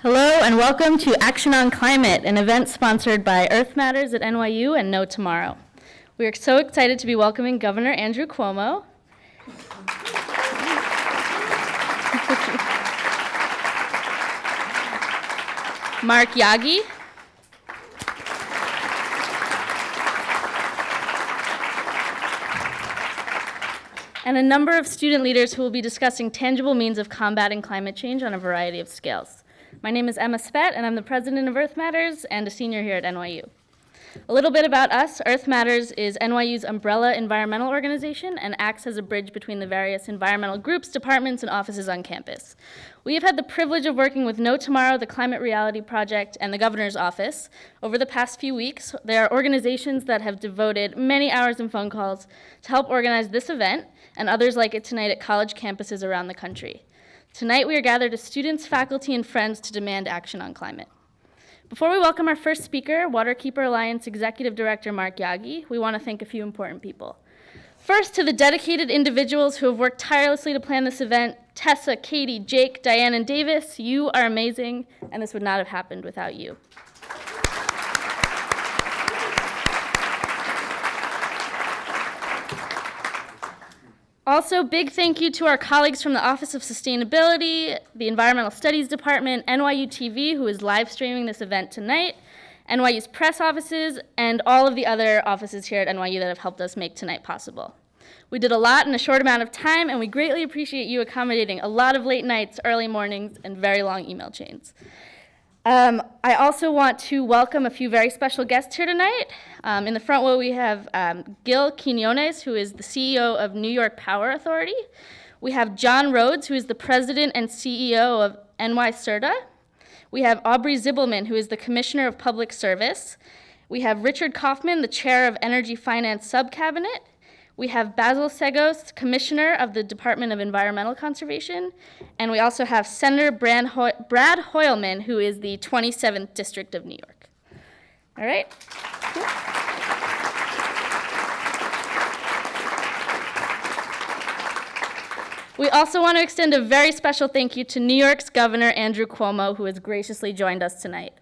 Hello and welcome to Action on Climate, an event sponsored by Earth Matters at NYU and No Tomorrow. We are so excited to be welcoming Governor Andrew Cuomo, Mark Yagi, and a number of student leaders who will be discussing tangible means of combating climate change on a variety of scales. My name is Emma Spett, and I'm the president of Earth Matters and a senior here at NYU. A little bit about us. Earth Matters is NYU's umbrella environmental organization and acts as a bridge between the various environmental groups, departments, and offices on campus. We have had the privilege of working with No Tomorrow, the Climate Reality Project, and the Governor's Office. Over the past few weeks, there are organizations that have devoted many hours and phone calls to help organize this event and others like it tonight at college campuses around the country. Tonight, we are gathered as students, faculty, and friends to demand action on climate. Before we welcome our first speaker, Waterkeeper Alliance Executive Director Mark Yagi, we want to thank a few important people. First, to the dedicated individuals who have worked tirelessly to plan this event, Tessa, Katie, Jake, Diane, and Davis, you are amazing, and this would not have happened without you. Also, big thank you to our colleagues from the Office of Sustainability, the Environmental Studies Department, NYU TV, who is live streaming this event tonight, NYU's press offices, and all of the other offices here at NYU that have helped us make tonight possible. We did a lot in a short amount of time, and we greatly appreciate you accommodating a lot of late nights, early mornings, and very long email chains. I also want to welcome a few very special guests here tonight. In the front row, we have Gil Quinones, who is the CEO of New York Power Authority. We have John Rhodes, who is the president and CEO of NYSERDA. We have Aubrey Zibelman, who is the Commissioner of Public Service. We have Richard Kaufman, the chair of Energy Finance Subcabinet. We have Basil Segos, Commissioner of the Department of Environmental Conservation. And we also have Senator Brad Hoylman, who is the 27th District of New York. All right. We also want to extend a very special thank you to New York's Governor Andrew Cuomo, who has graciously joined us tonight.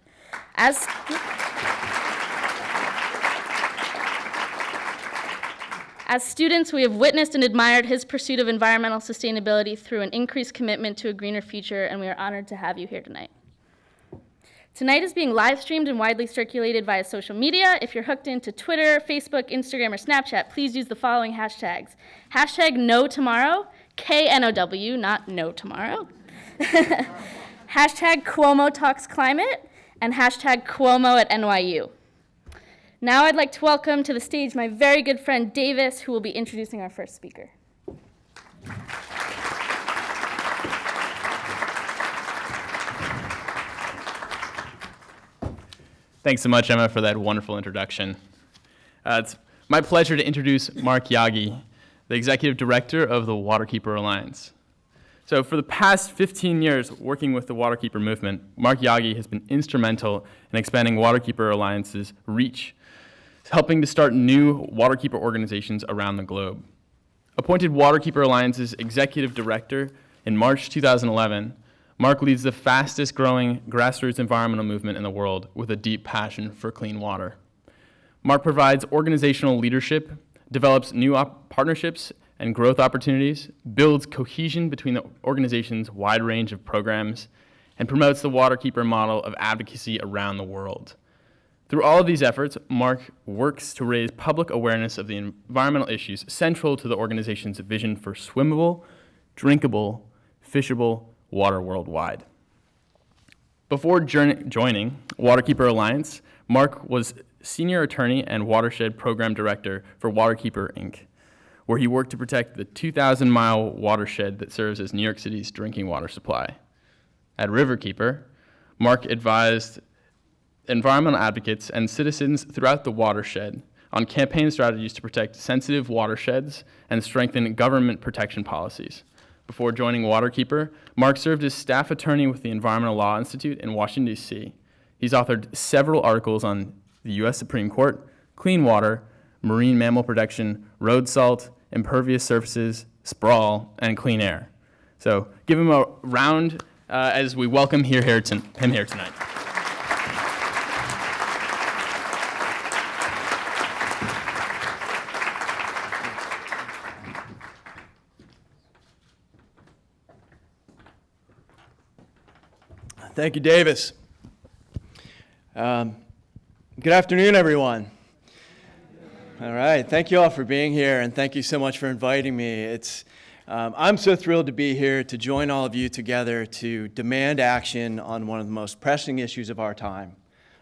As students, we have witnessed and admired his pursuit of environmental sustainability through an increased commitment to a greener future, and we are honored to have you here tonight. Tonight is being live streamed and widely circulated via social media. If you're hooked into Twitter, Facebook, Instagram, or Snapchat, please use the following hashtags. Hashtag #NoTomorrow, K-N-O-W, not no tomorrow. Hashtag Cuomo Talks Climate, and hashtag Cuomo at NYU. Now I'd like to welcome to the stage my very good friend Davis, who will be introducing our first speaker. Thanks so much, Emma, for that wonderful introduction. It's my pleasure to introduce Mark Yagi, the Executive Director of the Waterkeeper Alliance. So for the past 15 years working with the Waterkeeper movement, Mark Yagi has been instrumental in expanding Waterkeeper Alliance's reach, helping to start new Waterkeeper organizations around the globe. Appointed Waterkeeper Alliance's Executive Director in March 2011, Mark leads the fastest growing grassroots environmental movement in the world with a deep passion for clean water. Mark provides organizational leadership, develops new partnerships and growth opportunities, builds cohesion between the organization's wide range of programs, and promotes the Waterkeeper model of advocacy around the world. Through all of these efforts, Mark works to raise public awareness of the environmental issues central to the organization's vision for swimmable, drinkable, fishable water worldwide. Before joining Waterkeeper Alliance, Mark was Senior Attorney and Watershed Program Director for Waterkeeper, Inc., where he worked to protect the 2,000-mile watershed that serves as New York City's drinking water supply. At Riverkeeper, Mark advised environmental advocates and citizens throughout the watershed on campaign strategies to protect sensitive watersheds and strengthen government protection policies. Before joining Waterkeeper, Mark served as staff attorney with the Environmental Law Institute in Washington, D.C. He's authored several articles on the U.S. Supreme Court, clean water, marine mammal protection, road salt, impervious surfaces, sprawl, and clean air. So give him a round as we welcome him here tonight. Thank you, Davis. Good afternoon, everyone. All right, thank you all for being here, and thank you so much for inviting me. I'm so thrilled to be here to join all of you together to demand action on one of the most pressing issues of our time,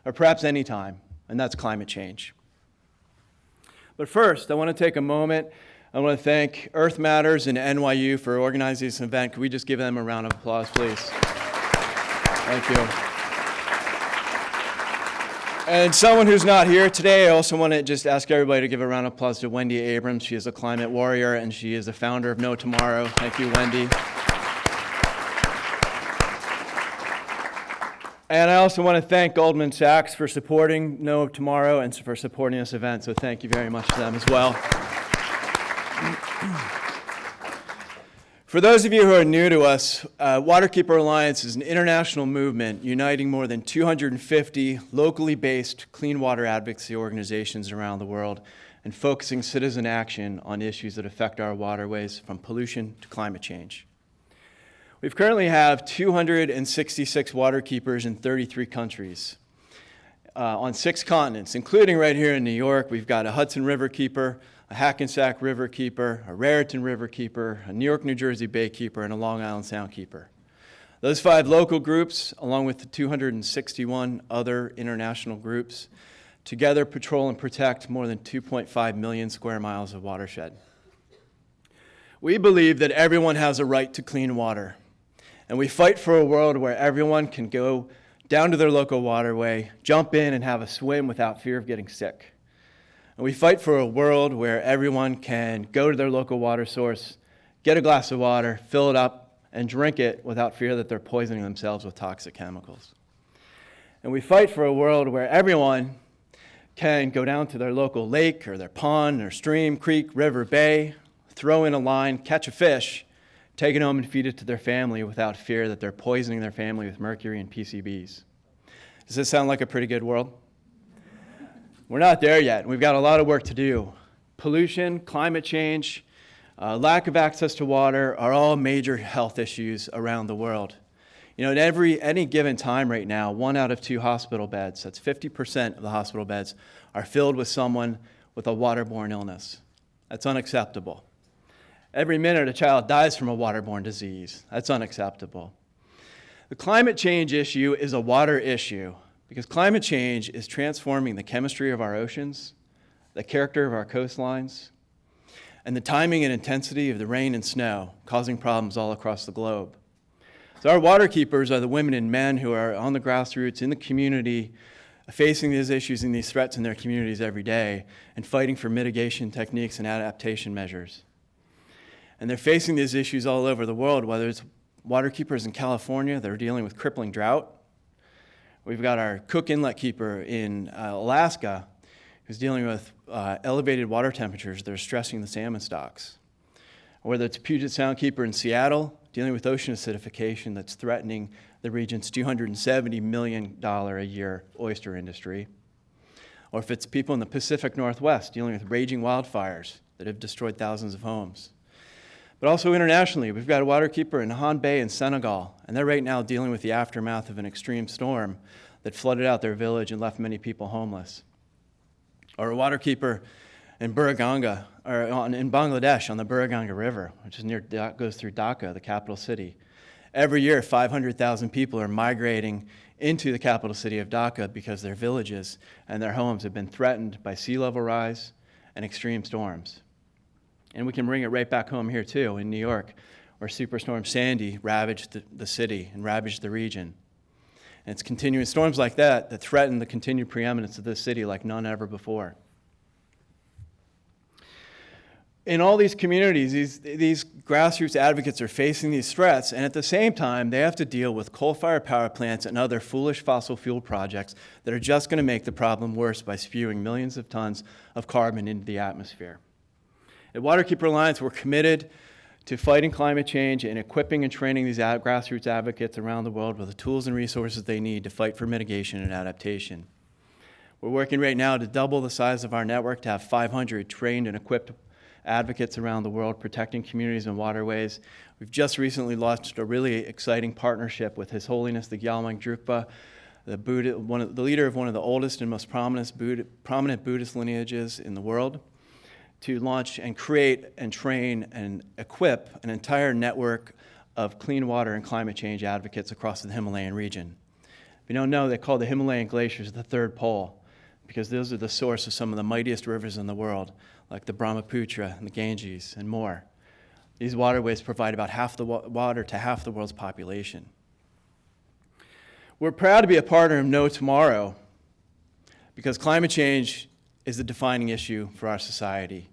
or perhaps any time, and that's climate change. But first, I want to take a moment. I want to thank Earth Matters and NYU for organizing this event. Could we just give them a round of applause, please? Thank you. And someone who's not here today, I also want to just ask everybody to give a round of applause to Wendy Abrams. She is a climate warrior, and she is the founder of No Tomorrow. Thank you, Wendy. And I also want to thank Goldman Sachs for supporting No Tomorrow and for supporting this event, so thank you very much to them as well. For those of you who are new to us, Waterkeeper Alliance is an international movement uniting more than 250 locally based clean water advocacy organizations around the world and focusing citizen action on issues that affect our waterways, from pollution to climate change. We currently have 266 waterkeepers in 33 countries on 6 continents, including right here in New York. We've got a Hudson Riverkeeper, a Hackensack Riverkeeper, a Raritan Riverkeeper, a New York, New Jersey Baykeeper, and a Long Island Soundkeeper. Those 5 local groups, along with the 261 other international groups, together patrol and protect more than 2.5 million square miles of watershed. We believe that everyone has a right to clean water, and we fight for a world where everyone can go down to their local waterway, jump in, and have a swim without fear of getting sick. And we fight for a world where everyone can go to their local water source, get a glass of water, fill it up, and drink it without fear that they're poisoning themselves with toxic chemicals. And we fight for a world where everyone can go down to their local lake or their pond or stream, creek, river, bay, throw in a line, catch a fish, take it home and feed it to their family without fear that they're poisoning their family with mercury and PCBs. Does this sound like a pretty good world? We're not there yet. We've got a lot of work to do. Pollution, climate change, lack of access to water are all major health issues around the world. You know, at any given time right now, 1 out of 2 hospital beds, that's 50% of the hospital beds, are filled with someone with a waterborne illness. That's unacceptable. Every minute a child dies from a waterborne disease. That's unacceptable. The climate change issue is a water issue, because climate change is transforming the chemistry of our oceans, the character of our coastlines, and the timing and intensity of the rain and snow, causing problems all across the globe. So our waterkeepers are the women and men who are on the grassroots in the community, facing these issues and these threats in their communities every day, and fighting for mitigation techniques and adaptation measures. And they're facing these issues all over the world, whether it's waterkeepers in California that are dealing with crippling drought. We've got our Cook Inlet keeper in Alaska who's dealing with elevated water temperatures that are stressing the salmon stocks. Or whether it's Puget Sound keeper in Seattle dealing with ocean acidification that's threatening the region's $270 million a year oyster industry. Or if it's people in the Pacific Northwest dealing with raging wildfires that have destroyed thousands of homes. But also internationally, we've got a waterkeeper in Han Bay in Senegal, and they're right now dealing with the aftermath of an extreme storm that flooded out their village and left many people homeless. Or a waterkeeper in Buriganga, or in Bangladesh on the Buriganga River, which is goes through Dhaka, the capital city. Every year, 500,000 people are migrating into the capital city of Dhaka because their villages and their homes have been threatened by sea level rise and extreme storms. And we can bring it right back home here, too, in New York, where Superstorm Sandy ravaged the city and ravaged the region. And it's continuing storms like that that threaten the continued preeminence of this city like none ever before. In all these communities, these grassroots advocates are facing these threats, and at the same time, they have to deal with coal-fired power plants and other foolish fossil fuel projects that are just going to make the problem worse by spewing millions of tons of carbon into the atmosphere. At Waterkeeper Alliance, we're committed to fighting climate change and equipping and training these grassroots advocates around the world with the tools and resources they need to fight for mitigation and adaptation. We're working right now to double the size of our network to have 500 trained and equipped advocates around the world protecting communities and waterways. We've just recently launched a really exciting partnership with His Holiness the Gyalwang Drukpa, the leader of one of the oldest and most prominent Buddhist lineages in the world, to launch and create and train and equip an entire network of clean water and climate change advocates across the Himalayan region. If you don't know, they call the Himalayan glaciers the third pole, because those are the source of some of the mightiest rivers in the world, like the Brahmaputra and the Ganges and more. These waterways provide about half the water to half the world's population. We're proud to be a partner of No Tomorrow because climate change is the defining issue for our society.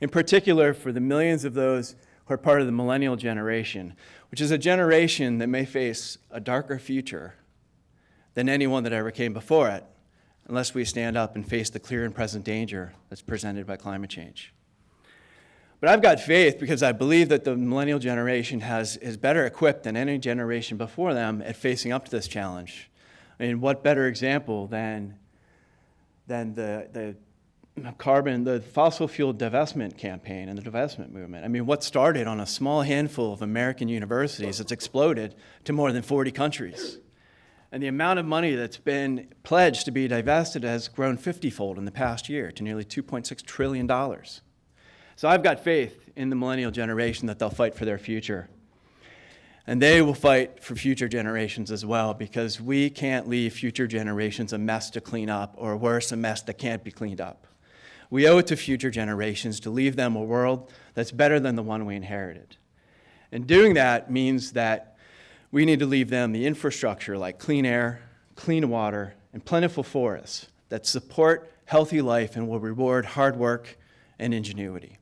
In particular, for the millions of those who are part of the millennial generation, which is a generation that may face a darker future than anyone that ever came before it, unless we stand up and face the clear and present danger that's presented by climate change. But I've got faith because I believe that the millennial generation is better equipped than any generation before them at facing up to this challenge. I mean, what better example than the fossil fuel divestment campaign and the divestment movement? I mean, what started on a small handful of American universities has exploded to more than 40 countries. And the amount of money that's been pledged to be divested has grown 50-fold in the past year to nearly $2.6 trillion. So I've got faith in the millennial generation that they'll fight for their future. And they will fight for future generations as well, because we can't leave future generations a mess to clean up, or worse, a mess that can't be cleaned up. We owe it to future generations to leave them a world that's better than the one we inherited. And doing that means that we need to leave them the infrastructure like clean air, clean water, and plentiful forests that support healthy life and will reward hard work and ingenuity.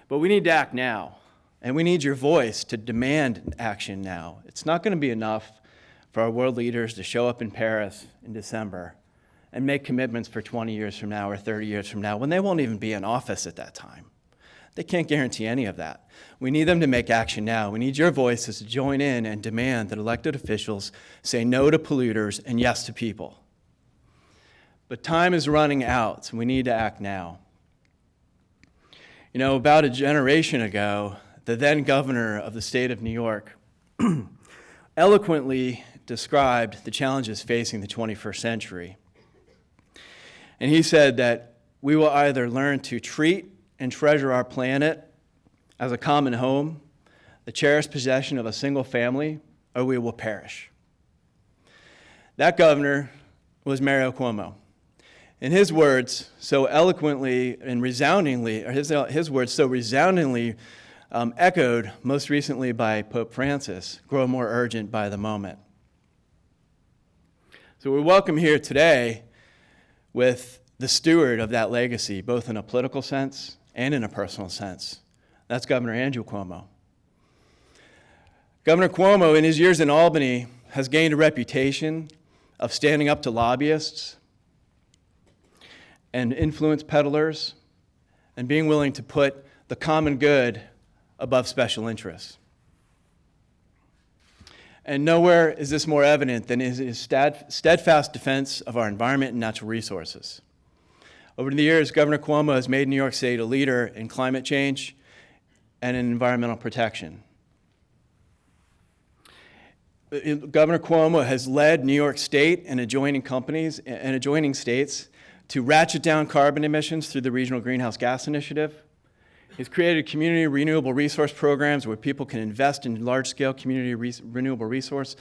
But we need to act now, and we need your voice to demand action now. It's not going to be enough for our world leaders to show up in Paris in December and make commitments for 20 years from now or 30 years from now when they won't even be in office at that time. They can't guarantee any of that. We need them to make action now. We need your voices to join in and demand that elected officials say no to polluters and yes to people. But time is running out, so we need to act now. You know, about a generation ago, the then governor of the state of New York eloquently described the challenges facing the 21st century. And he said that we will either learn to treat and treasure our planet as a common home, the cherished possession of a single family, or we will perish. That governor was Mario Cuomo. And his words so eloquently and resoundingly, or his words so resoundingly echoed most recently by Pope Francis, grow more urgent by the moment. So we're welcome here today with the steward of that legacy, both in a political sense and in a personal sense. That's Governor Andrew Cuomo. Governor Cuomo, in his years in Albany, has gained a reputation of standing up to lobbyists and influence peddlers and being willing to put the common good above special interests. And nowhere is this more evident than in his steadfast defense of our environment and natural resources. Over the years, Governor Cuomo has made New York State a leader in climate change and in environmental protection. Governor Cuomo has led New York State and adjoining companies and adjoining states to ratchet down carbon emissions through the Regional Greenhouse Gas Initiative. He's created community renewable resource programs where people can invest in large-scale community renewable resource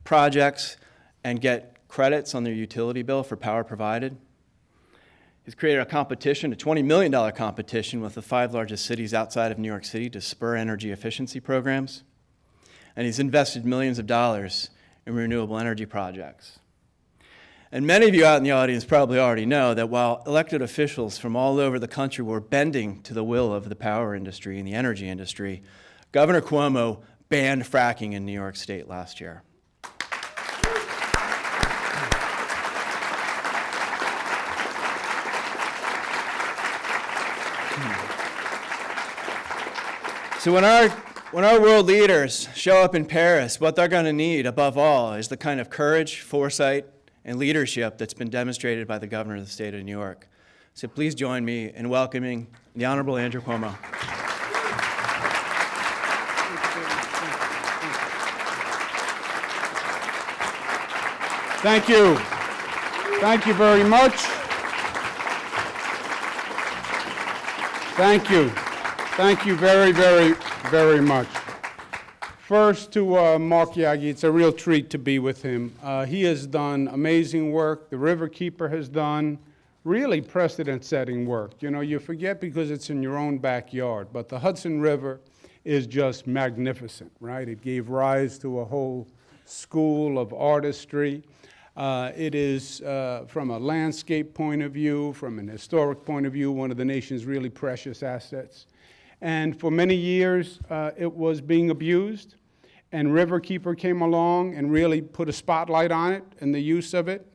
projects and get credits on their utility bill for power provided. He's created a competition, a $20 million competition with the 5 largest cities outside of New York City to spur energy efficiency programs. And he's invested millions of dollars in renewable energy projects. And many of you out in the audience probably already know that while elected officials from all over the country were bending to the will of the power industry and the energy industry, Governor Cuomo banned fracking in New York State last year. So when our world leaders show up in Paris, what they're going to need above all is the kind of courage, foresight, and leadership that's been demonstrated by the governor of the state of New York. So please join me in welcoming the Honorable Andrew Cuomo. Thank you. Thank you very much. Thank you. Thank you very, very, very much. First to Mark Yagi, it's a real treat to be with him. He has done amazing work. The Riverkeeper has done really precedent-setting work. You know, you forget because it's in your own backyard, but the Hudson River is just magnificent, right? It gave rise to a whole school of artistry. It is, from a landscape point of view, from an historic point of view, one of the nation's really precious assets. And for many years, it was being abused, and Riverkeeper came along and really put a spotlight on it and the use of it,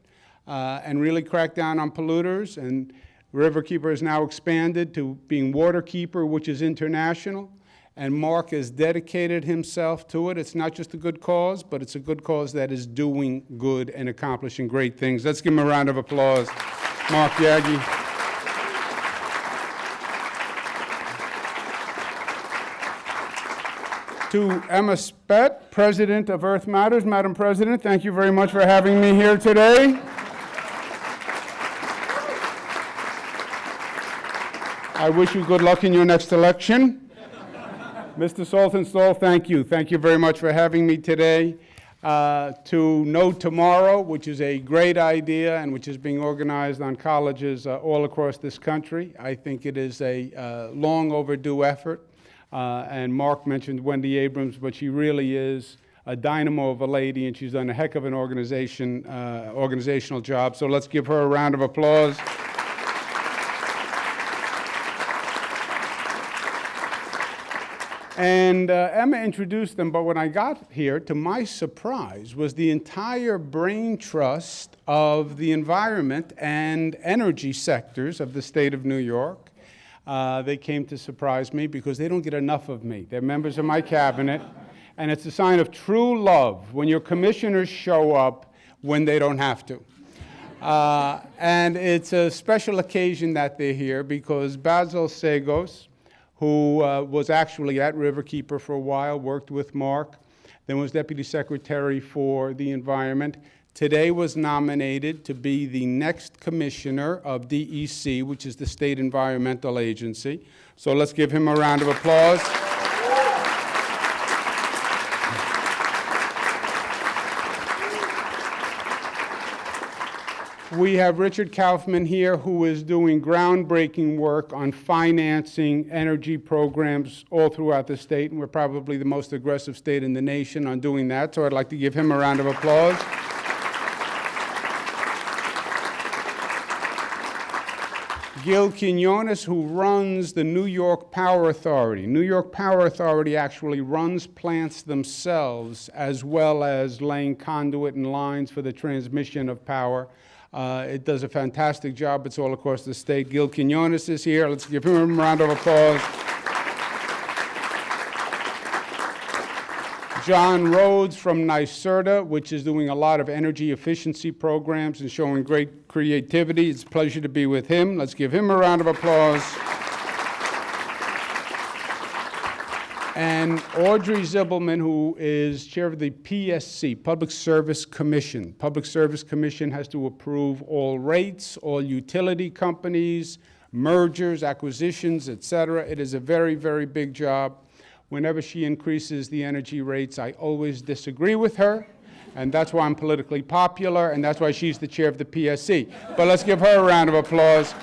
and really cracked down on polluters. And Riverkeeper has now expanded to being Waterkeeper, which is international. And Mark has dedicated himself to it. It's not just a good cause, but it's a good cause that is doing good and accomplishing great things. Let's give him a round of applause. Mark Yagi. To Emma Spett, President of Earth Matters. Madam President, thank you very much for having me here today. I wish you good luck in your next election. Mr. Saltonstall, thank you. Thank you very much for having me today. To Know Tomorrow, which is a great idea and which is being organized on colleges all across this country. I think it is a long overdue effort. And Mark mentioned Wendy Abrams, but she really is a dynamo of a lady, and she's done a heck of an organizational job. So let's give her a round of applause. And Emma introduced them, but when I got here, to my surprise, was the entire brain trust of the environment and energy sectors of the state of New York. They came to surprise me because they don't get enough of me. They're members of my cabinet, and it's a sign of true love when your commissioners show up when they don't have to. And it's a special occasion that they're here because Basil Sagos, who was actually at Riverkeeper for a while, worked with Mark, then was Deputy Secretary for the Environment, today was nominated to be the next commissioner of DEC, which is the State Environmental Agency. So let's give him a round of applause. We have Richard Kaufman here, who is doing groundbreaking work on financing energy programs all throughout the state, and we're probably the most aggressive state in the nation on doing that, so I'd like to give him a round of applause. Gil Quinones, who runs the New York Power Authority. New York Power Authority actually runs plants themselves, as well as laying conduit and lines for the transmission of power. It does a fantastic job. It's all across the state. Gil Quinones is here. Let's give him a round of applause. John Rhodes from NYSERDA, which is doing a lot of energy efficiency programs and showing great creativity. It's a pleasure to be with him. Let's give him a round of applause. And Audrey Zibelman, who is chair of the PSC, Public Service Commission. Public Service Commission has to approve all rates, all utility companies, mergers, acquisitions, et cetera. It is a very, very big job. Whenever she increases the energy rates, I always disagree with her, and that's why I'm politically popular, and that's why she's the chair of the PSC. But let's give her a round of applause.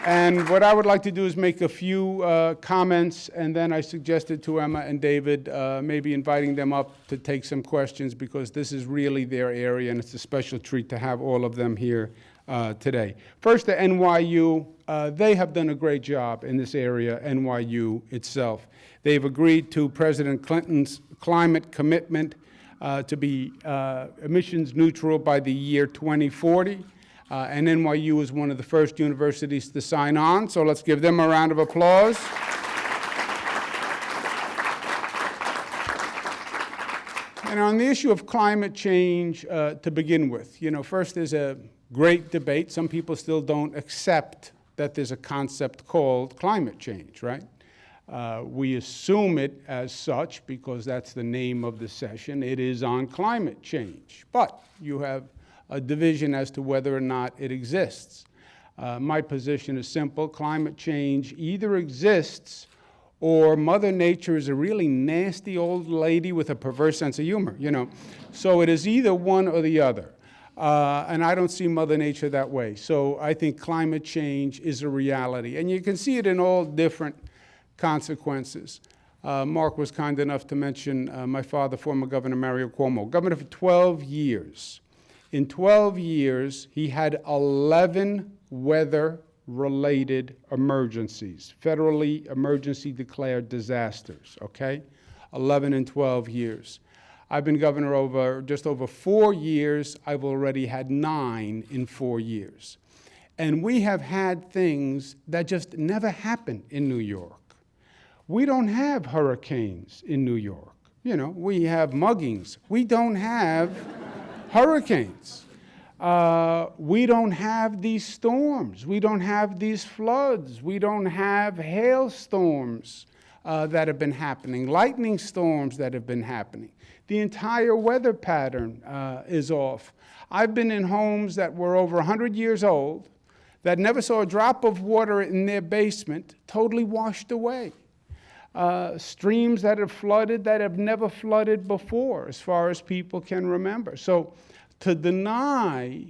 And what I would like to do is make a few comments, and then I suggested to Emma and David maybe inviting them up to take some questions, because this is really their area, and it's a special treat to have all of them here today. First, the NYU, they have done a great job in this area, NYU itself. They've agreed to President Clinton's climate commitment to be emissions neutral by the year 2040. And NYU was one of the first universities to sign on, so let's give them a round of applause. And on the issue of climate change, to begin with, first there's a great debate. Some people still don't accept that there's a concept called climate change, right? We assume it as such because that's the name of the session. It is on climate change. But you have a division as to whether or not it exists. My position is simple. Climate change either exists or Mother Nature is a really nasty old lady with a perverse sense of humor, So it is either one or the other. And I don't see Mother Nature that way. So I think climate change is a reality. And you can see it in all different consequences. Mark was kind enough to mention my father, former Governor Mario Cuomo, governor for 12 years. In 12 years, he had 11 weather-related emergencies, federally emergency declared disasters, okay? 11 in 12 years. I've been governor just over 4 years. I've already had 9 in 4 years. And we have had things that just never happen in New York. We don't have hurricanes in New York. We have muggings. We don't have hurricanes. We don't have these storms. We don't have these floods. We don't have hailstorms that have been happening, lightning storms that have been happening. The entire weather pattern is off. I've been in homes that were over 100 years old that never saw a drop of water in their basement, totally washed away. Streams that have flooded that have never flooded before, as far as people can remember. So to deny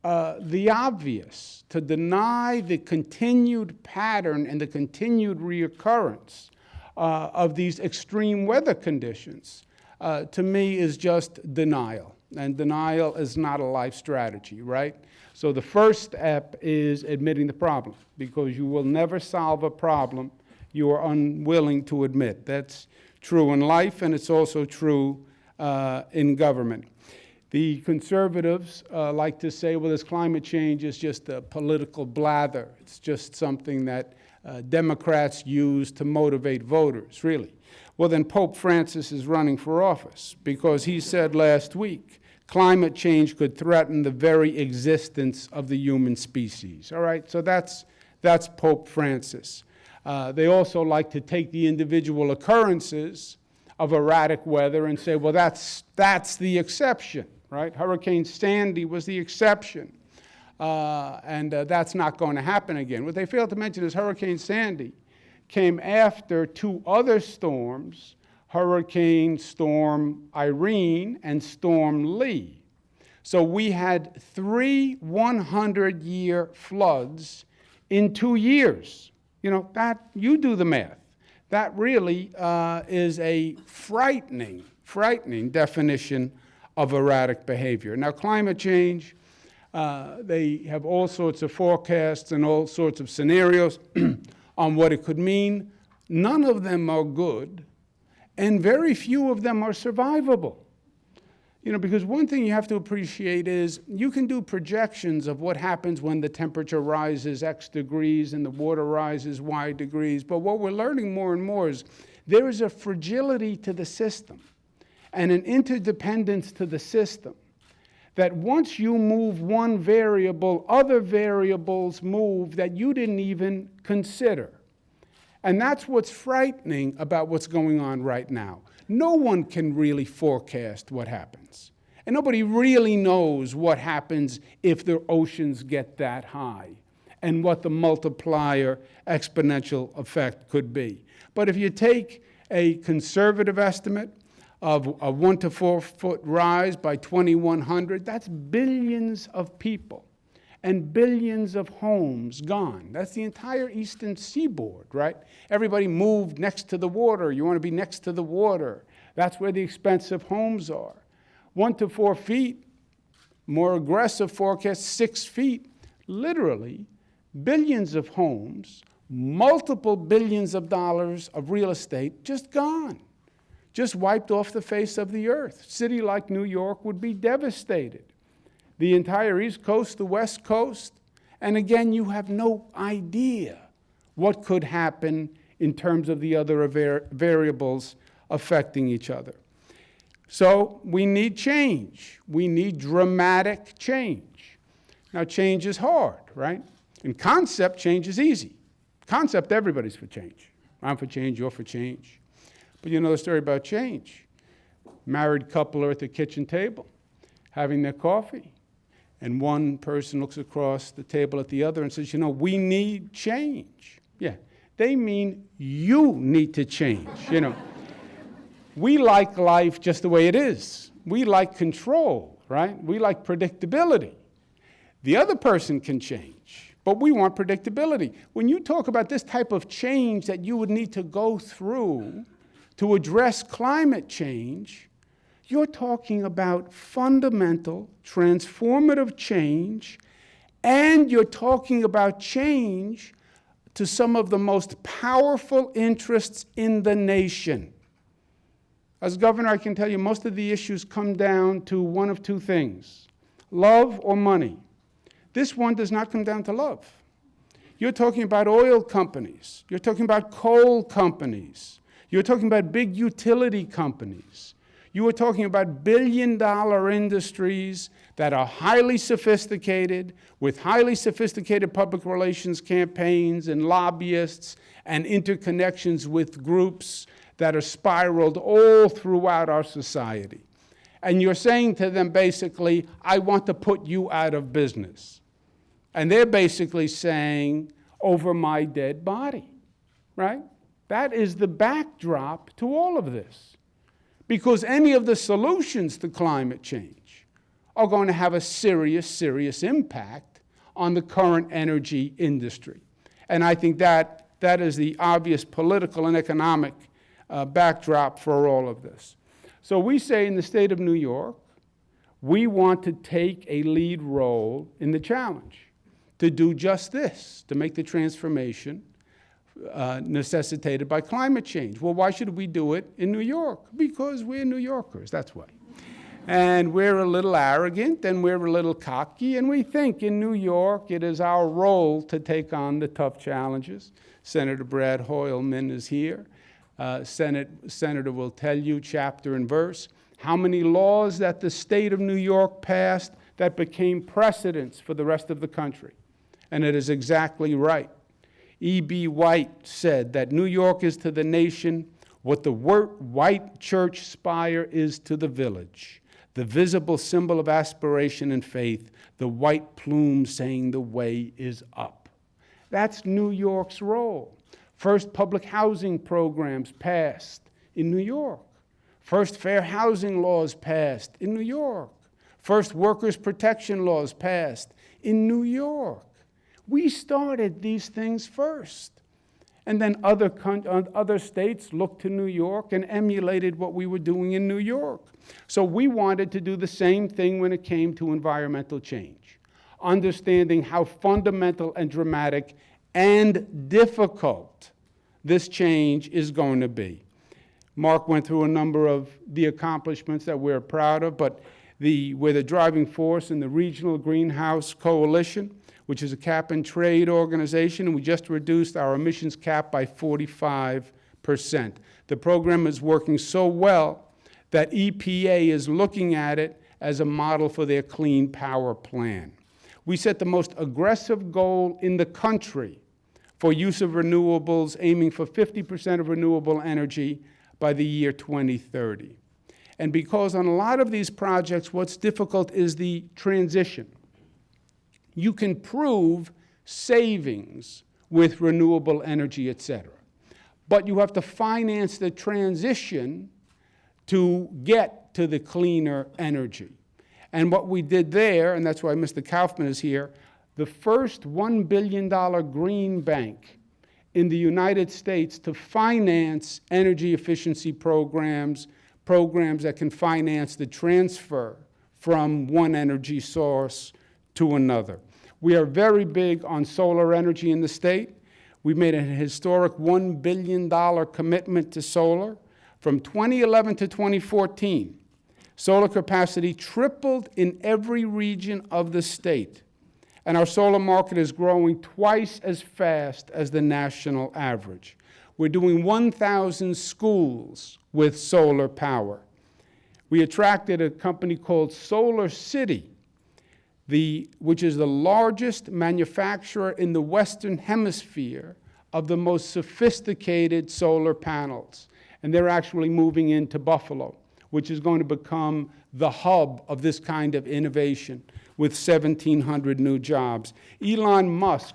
the obvious, to deny the continued pattern and the continued reoccurrence of these extreme weather conditions, to me is just denial. And denial is not a life strategy, right? So the first step is admitting the problem, because you will never solve a problem you are unwilling to admit. That's true in life, and it's also true in government. The conservatives like to say, well, this climate change is just a political blather. It's just something that Democrats use to motivate voters, really. Well, then Pope Francis is running for office because he said last week, climate change could threaten the very existence of the human species. All right, so that's Pope Francis. They also like to take the individual occurrences of erratic weather and say, well, that's the exception, right? Hurricane Sandy was the exception, and that's not going to happen again. What they fail to mention is Hurricane Sandy came after 2 other storms, Hurricane Storm Irene and Storm Lee. So we had 3 100-year floods in 2 years. You do the math. That really is a frightening definition of erratic behavior. Now, climate change, they have all sorts of forecasts and all sorts of scenarios on what it could mean. None of them are good, and very few of them are survivable. Because one thing you have to appreciate is you can do projections of what happens when the temperature rises X degrees and the water rises Y degrees. But what we're learning more and more is there is a fragility to the system and an interdependence to the system that once you move one variable, other variables move that you didn't even consider. And that's what's frightening about what's going on right now. No one can really forecast what happens. And nobody really knows what happens if the oceans get that high and what the multiplier exponential effect could be. But if you take a conservative estimate of a 1 to 4 foot rise by 2100, that's billions of people and billions of homes gone. That's the entire eastern seaboard, right? Everybody moved next to the water. You want to be next to the water. That's where the expensive homes are. 1 to 4 feet, more aggressive forecast, 6 feet, literally billions of homes, multiple billions of dollars of real estate just gone, just wiped off the face of the earth. A city like New York would be devastated. the entire East Coast, the West Coast. And again, you have no idea what could happen in terms of the other variables affecting each other. So we need change. We need dramatic change. Now, change is hard, right? In concept, change is easy. Concept, everybody's for change. I'm for change, you're for change. But you know the story about change. Married couple are at the kitchen table, having their coffee, and one person looks across the table at the other and says, you know, we need change. Yeah, they mean you need to change, you know. We like life just the way it is. We like control, right? We like predictability. The other person can change, but we want predictability. When you talk about this type of change that you would need to go through to address climate change, you're talking about fundamental, transformative change, and you're talking about change to some of the most powerful interests in the nation. As governor, I can tell you most of the issues come down to one of two things: love or money. This one does not come down to love. You're talking about oil companies. You're talking about coal companies. You're talking about big utility companies. You are talking about billion-dollar industries that are highly sophisticated, with highly sophisticated public relations campaigns and lobbyists and interconnections with groups that are spiraled all throughout our society. And you're saying to them basically, I want to put you out of business. And they're basically saying, over my dead body, right? That is the backdrop to all of this. Because any of the solutions to climate change are going to have a serious, serious impact on the current energy industry. And I think that is the obvious political and economic backdrop for all of this. So we say in the state of New York, we want to take a lead role in the challenge to do just this, to make the transformation necessitated by climate change. Well, why should we do it in New York? Because we're New Yorkers, that's why. And we're a little arrogant and we're a little cocky, and we think in New York it is our role to take on the tough challenges. Senator Brad Hoylman is here. Senator will tell you chapter and verse how many laws that the state of New York passed that became precedents for the rest of the country. And it is exactly right. E.B. White said that New York is to the nation what the white church spire is to the village, the visible symbol of aspiration and faith, the white plume saying the way is up. That's New York's role. First public housing programs passed in New York. First fair housing laws passed in New York. First workers' protection laws passed in New York. We started these things first. And then other states looked to New York and emulated what we were doing in New York. So we wanted to do the same thing when it came to environmental change, understanding how fundamental and dramatic and difficult this change is going to be. Mark went through a number of the accomplishments that we're proud of, but we're the driving force in the Regional Greenhouse Coalition, which is a cap and trade organization, and we just reduced our emissions cap by 45%. The program is working so well that EPA is looking at it as a model for their clean power plan. We set the most aggressive goal in the country for use of renewables, aiming for 50% of renewable energy by the year 2030. And because on a lot of these projects, what's difficult is the transition. You can prove savings with renewable energy, et cetera. But you have to finance the transition to get to the cleaner energy. And what we did there, and that's why Mr. Kaufman is here, the first $1 billion green bank in the United States to finance energy efficiency programs that can finance the transfer from one energy source to another. We are very big on solar energy in the state. We made a historic $1 billion commitment to solar. From 2011 to 2014, Solar capacity tripled in every region of the state. And our solar market is growing twice as fast as the national average. We're doing 1,000 schools with solar power. We attracted a company called Solar City, which is the largest manufacturer in the Western Hemisphere of the most sophisticated solar panels. And they're actually moving into Buffalo, which is going to become the hub of this kind of innovation with 1,700 new jobs. Elon Musk.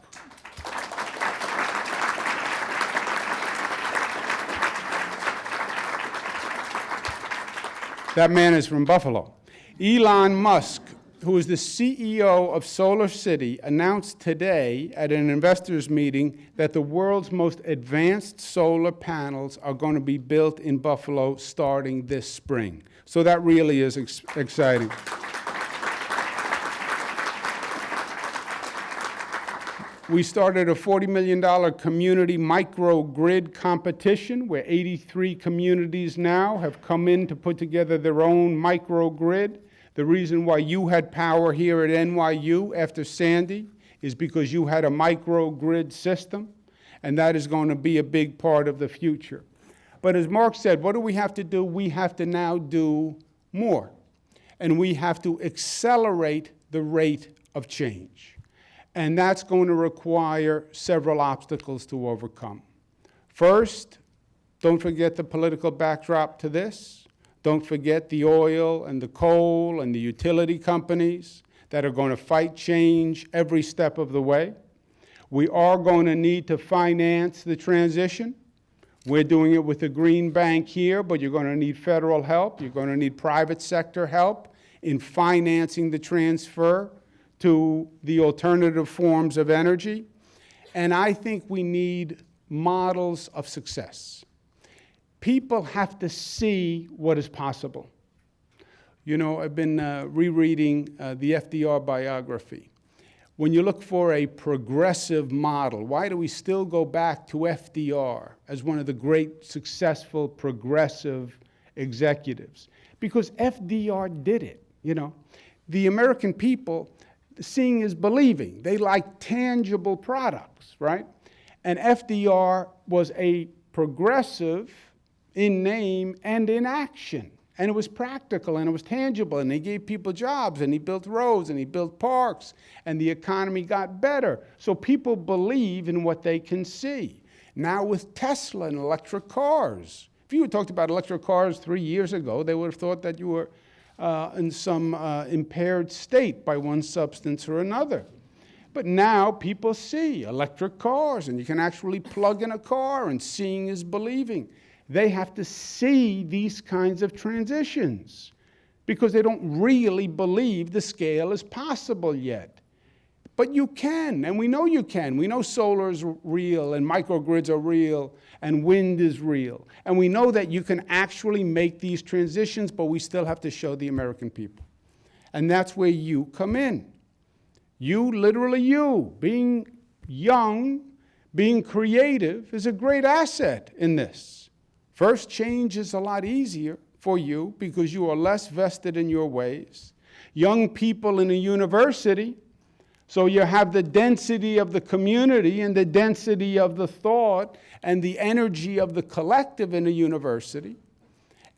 That man is from Buffalo. Elon Musk, who is the CEO of Solar City, announced today at an investors meeting that the world's most advanced solar panels are going to be built in Buffalo starting this spring. So that really is exciting. We started a $40 million community microgrid competition where 83 communities now have come in to put together their own microgrid. The reason why you had power here at NYU after Sandy is because you had a microgrid system, and that is going to be a big part of the future. But as Mark said, what do we have to do? We have to now do more, and we have to accelerate the rate of change. And that's going to require several obstacles to overcome. First, don't forget the political backdrop to this. Don't forget the oil and the coal and the utility companies that are going to fight change every step of the way. We are going to need to finance the transition. We're doing it with the Green Bank here, but you're going to need federal help. You're going to need private sector help in financing the transfer to the alternative forms of energy. And I think we need models of success. People have to see what is possible. You know, I've been rereading the FDR biography. When you look for a progressive model, why do we still go back to FDR as one of the great successful progressive executives? Because FDR did it, you know. The American people, seeing is believing. They like tangible products, right? And FDR was a progressive in name and in action. And it was practical and it was tangible, and he gave people jobs, and he built roads, and he built parks, and the economy got better. So people believe in what they can see. Now with Tesla and electric cars, if you had talked about electric cars 3 years ago, they would have thought that you were in some impaired state by one substance or another. But now people see electric cars, and you can actually plug in a car, and seeing is believing. They have to see these kinds of transitions because they don't really believe the scale is possible yet. But you can, and we know you can. We know solar is real, and microgrids are real, and wind is real. And we know that you can actually make these transitions, but we still have to show the American people. And that's where you come in. You, literally you, being young, being creative is a great asset in this. First, change is a lot easier for you because you are less vested in your ways. Young people in a university, so you have the density of the community and the density of the thought and the energy of the collective in a university.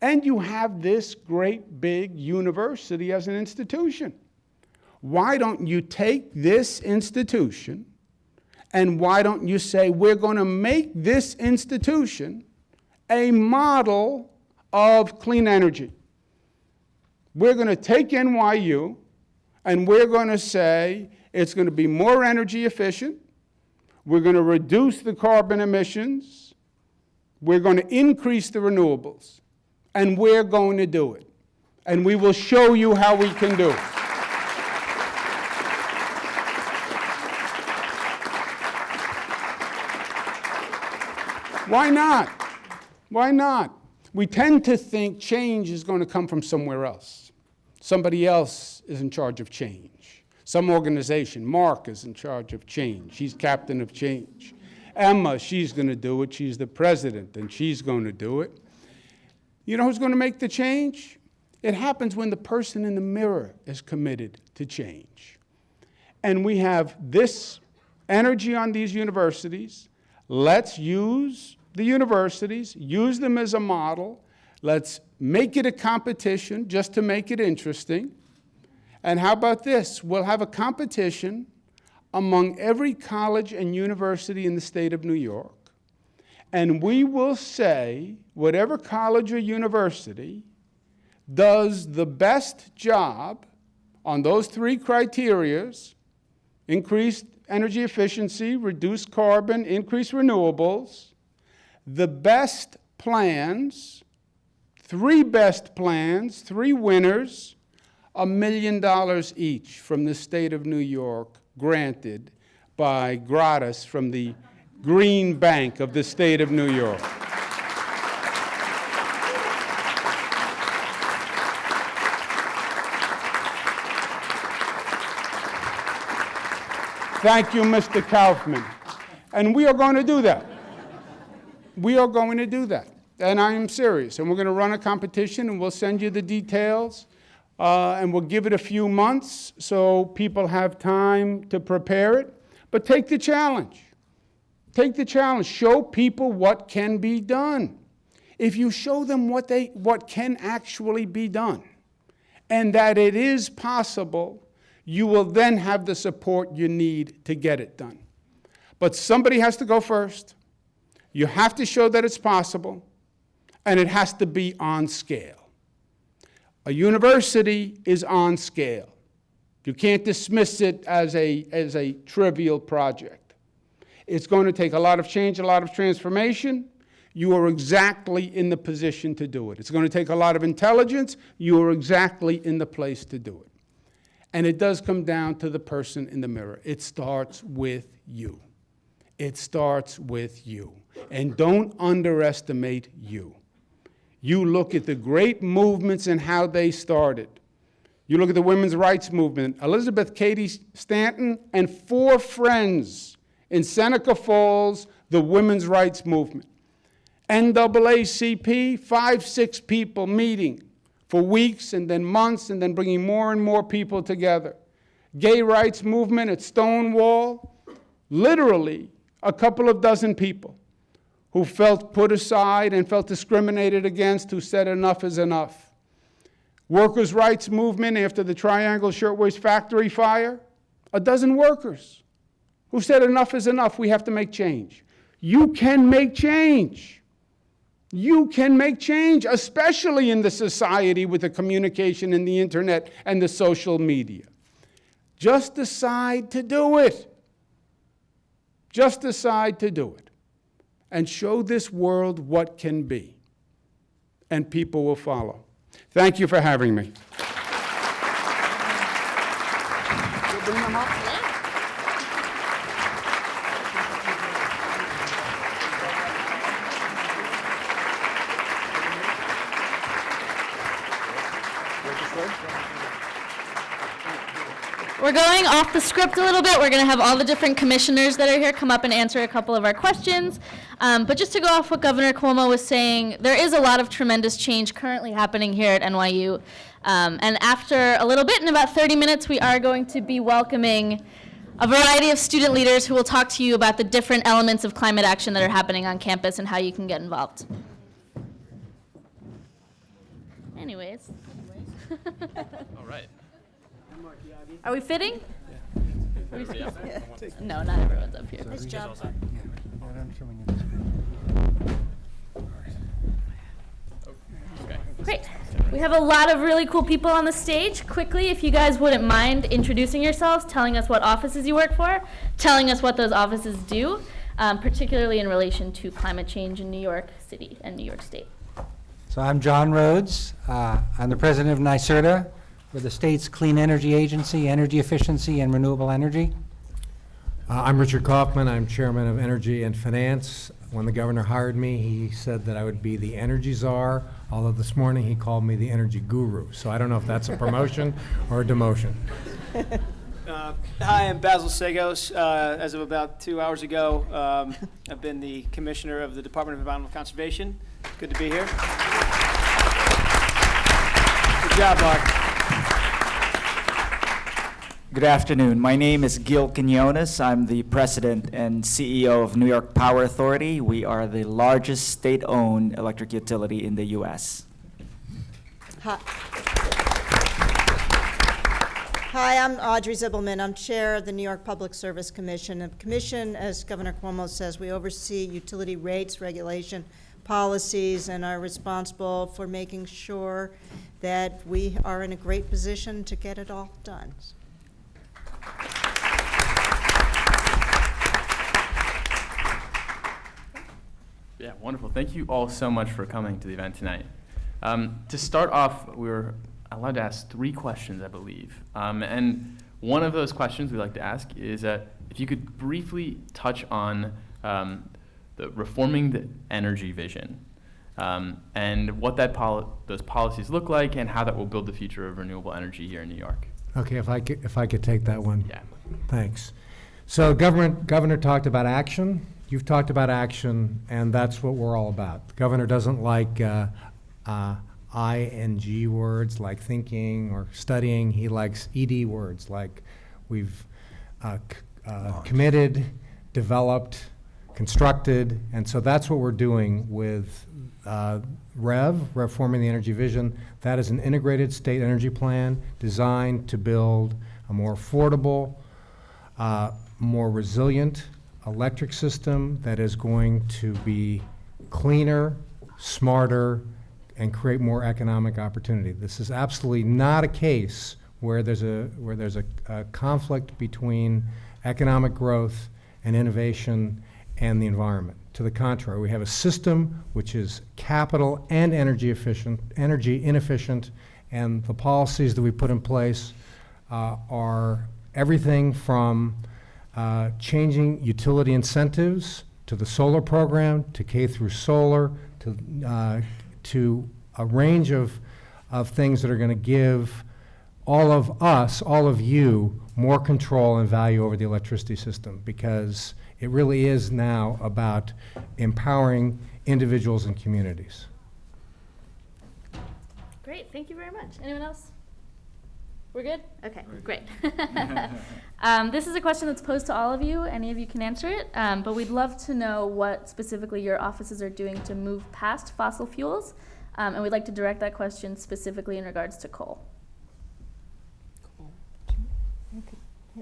And you have this great big university as an institution. Why don't you take this institution and why don't you say, we're going to make this institution a model of clean energy? We're going to take NYU and we're going to say it's going to be more energy efficient. We're going to reduce the carbon emissions. We're going to increase the renewables. And we're going to do it. And we will show you how we can do it. Why not? Why not? We tend to think change is going to come from somewhere else. Somebody else is in charge of change. Some organization. Mark is in charge of change. He's captain of change. Emma, she's going to do it. She's the president, and she's going to do it. You know who's going to make the change? It happens when the person in the mirror is committed to change. And we have this energy on these universities. Let's use the universities, use them as a model. Let's make it a competition just to make it interesting. And how about this? We'll have a competition among every college and university in the state of New York. And we will say whatever college or university does the best job on those three criterias, increased energy efficiency, reduced carbon, increased renewables, the best plans, three best plans, three winners, $1 million each from the state of New York, granted by gratis from the Green Bank of the state of New York. Thank you, Mr. Kaufman. And we are going to do that. We are going to do that. And I am serious. And we're going to run a competition, and we'll send you the details. And we'll give it a few months so people have time to prepare it. But take the challenge. Take the challenge. Show people what can be done. If you show them what can actually be done, and that it is possible, you will then have the support you need to get it done. But somebody has to go first. You have to show that it's possible, and it has to be on scale. A university is on scale. You can't dismiss it as a trivial project. It's going to take a lot of change, a lot of transformation. You are exactly in the position to do it. It's going to take a lot of intelligence. You are exactly in the place to do it. And it does come down to the person in the mirror. It starts with you. It starts with you. And don't underestimate you. You look at the great movements and how they started. You look at the women's rights movement. Elizabeth Cady Stanton and 4 friends in Seneca Falls, the women's rights movement. NAACP, 5, 6 people meeting for weeks and then months and then bringing more and more people together. Gay rights movement at Stonewall, literally a couple of dozen people who felt put aside and felt discriminated against, who said enough is enough. Workers' rights movement after the Triangle Shirtwaist Factory fire, a dozen workers who said enough is enough, we have to make change. You can make change. You can make change, especially in the society with the communication and the internet and the social media. Just decide to do it. Just decide to do it. And show this world what can be. And people will follow. Thank you for having me. We're going off the script a little bit. We're going to have all the different commissioners that are here come up and answer a couple of our questions. But just to go off what Governor Cuomo was saying, there is a lot of tremendous change currently happening here at NYU. And after a little bit, in about 30 minutes, we are going to be welcoming a variety of student leaders who will talk to you about the different elements of climate action that are happening on campus and how you can get involved. Anyways. All right. Are we fitting? No, not everyone's up here. Nice job. Great. We have a lot of really cool people on the stage. Quickly, if you guys wouldn't mind introducing yourselves, telling us what offices you work for, telling us what those offices do, particularly in relation to climate change in New York City and New York State. So I'm John Rhodes. I'm the president of NYSERDA, with the state's clean energy agency, energy efficiency, and renewable energy. I'm Richard Kaufman. I'm chairman of Energy and Finance. When the governor hired me, he said that I would be the energy czar, although this morning he called me the energy guru. So I don't know if that's a promotion or a demotion. Hi, I'm Basil Segos. As of about 2 hours ago, I've been the commissioner of the Department of Environmental Conservation. Good to be here. Good job, Mark. Good afternoon. My name is Gil Quinones. I'm the president and CEO of New York Power Authority. We are the largest state-owned electric utility in the U.S. Hi, I'm Audrey Zibelman. I'm chair of the New York Public Service Commission. The commission, as Governor Cuomo says, we oversee utility rates, regulation, policies, and are responsible for making sure that we are in a great position to get it all done. Yeah, wonderful. Thank you all so much for coming to the event tonight. To start off, we're allowed to ask 3 questions, I believe. And one of those questions we'd like to ask is if you could briefly touch on the reforming the energy vision and what those policies look like and how that will build the future of renewable energy here in New York. Okay, if I could take that one. Yeah. Thanks. So Governor talked about action. You've talked about action, and that's what we're all about. The governor doesn't like ING words like thinking or studying. He likes ED words like we've committed, developed, constructed, and so that's what we're doing with reforming the energy vision. That is an integrated state energy plan designed to build a more affordable, more resilient electric system that is going to be cleaner, smarter, and create more economic opportunity. This is absolutely not a case where there's a conflict between economic growth and innovation and the environment. To the contrary, we have a system which is capital and energy inefficient, and the policies that we put in place are everything from changing utility incentives to the solar program, to K through solar, to a range of things that are going to give all of us, all of you, more control and value over the electricity system, because it really is now about empowering individuals and communities. Great, thank you very much. Anyone else? We're good? Okay, great. This is a question that's posed to all of you. Any of you can answer it, but we'd love to know what specifically your offices are doing to move past fossil fuels, and we'd like to direct that question specifically in regards to coal.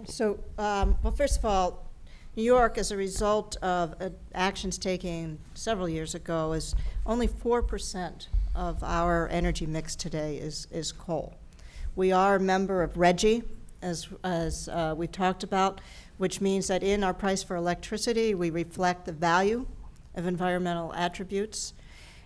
So, well, first of all, New York, as a result of actions taken several years ago, is only 4% of our energy mix today is coal. We are a member of RGGI, as we talked about, which means that in our price for electricity, we reflect the value of environmental attributes.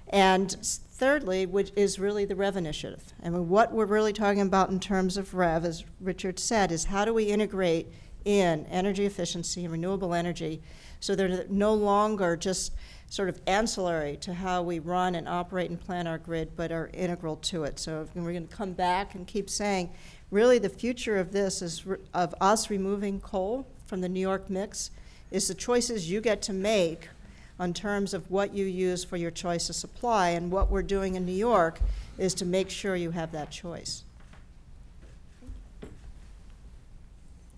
And thirdly, which is really the REV initiative. And what we're really talking about in terms of REV, as Richard said, is how do we integrate in energy efficiency and renewable energy so they're no longer just sort of ancillary to how we run and operate and plan our grid, but are integral to it. So we're going to come back and keep saying, really the future of this is of us removing coal from the New York mix is the choices you get to make on terms of what you use for your choice of supply. And what we're doing in New York is to make sure you have that choice.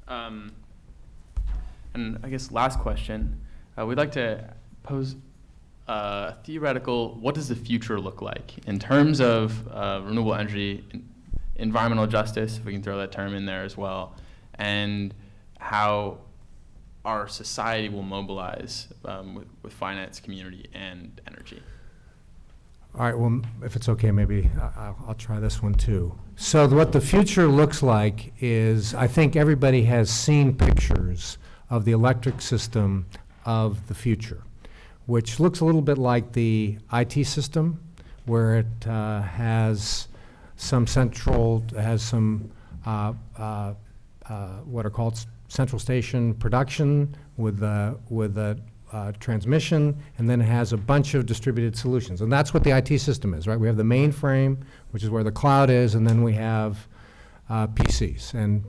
And I guess last question, we'd like to pose a theoretical, what does the future look like in terms of renewable energy, environmental justice, if we can throw that term in there as well, and how our society will mobilize with finance, community, and energy. All right, well, if it's okay, maybe I'll try this one too. So what the future looks like is, I think everybody has seen pictures of the electric system of the future, which looks a little bit like the IT system, where it has some what are called central station production with a transmission, and then it has a bunch of distributed solutions. And that's what the IT system is, right? We have the mainframe, which is where the cloud is, and then we have PCs and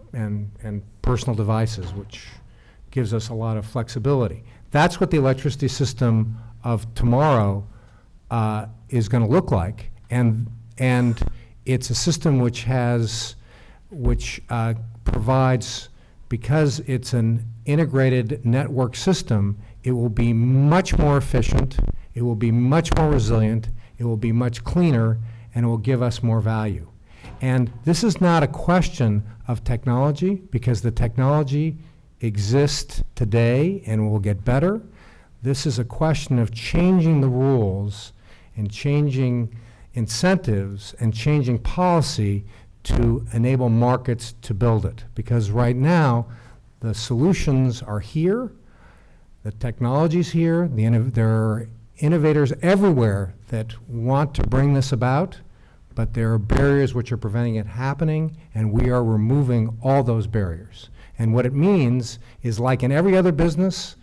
personal devices, which gives us a lot of flexibility. That's what the electricity system of tomorrow is going to look like. And it's a system which provides, because it's an integrated network system, it will be much more efficient, it will be much more resilient, it will be much cleaner, and it will give us more value. And this is not a question of technology, because the technology exists today and will get better. This is a question of changing the rules and changing incentives and changing policy to enable markets to build it. Because right now, the solutions are here, the technology's here, there are innovators everywhere that want to bring this about, but there are barriers which are preventing it happening, and we are removing all those barriers. And what it means is, like in every other business,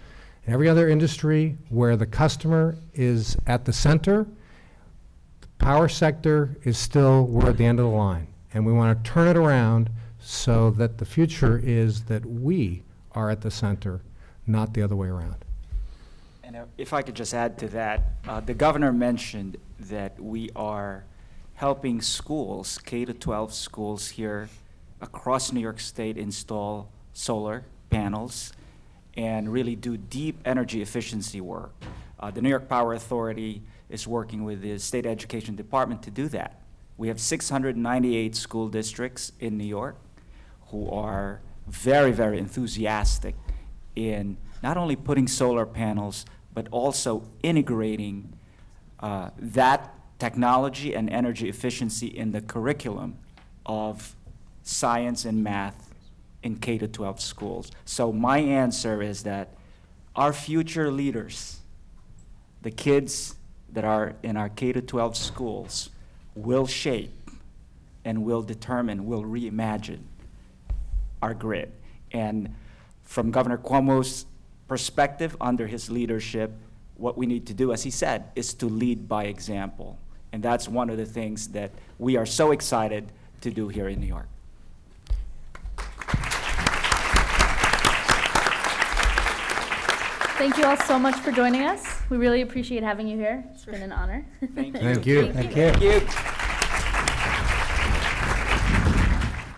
every other industry where the customer is at the center, the power sector is still, we're at the end of the line. And we want to turn it around so that the future is that we are at the center, not the other way around. And if I could just add to that, the governor mentioned that we are helping schools, K-12 schools here across New York State, install solar panels and really do deep energy efficiency work. The New York Power Authority is working with the State Education Department to do that. We have 698 school districts in New York who are very, very enthusiastic in not only putting solar panels, but also integrating that technology and energy efficiency in the curriculum of science and math in K-12 schools. So my answer is that our future leaders, the kids that are in our K-12 schools, will shape and will determine, will reimagine our grid. And from Governor Cuomo's perspective, under his leadership, what we need to do, as he said, is to lead by example. And that's one of the things that we are so excited to do here in New York. Thank you all so much for joining us. We really appreciate having you here. It's been an honor. Thank you. Thank you. Thank you. Thank you.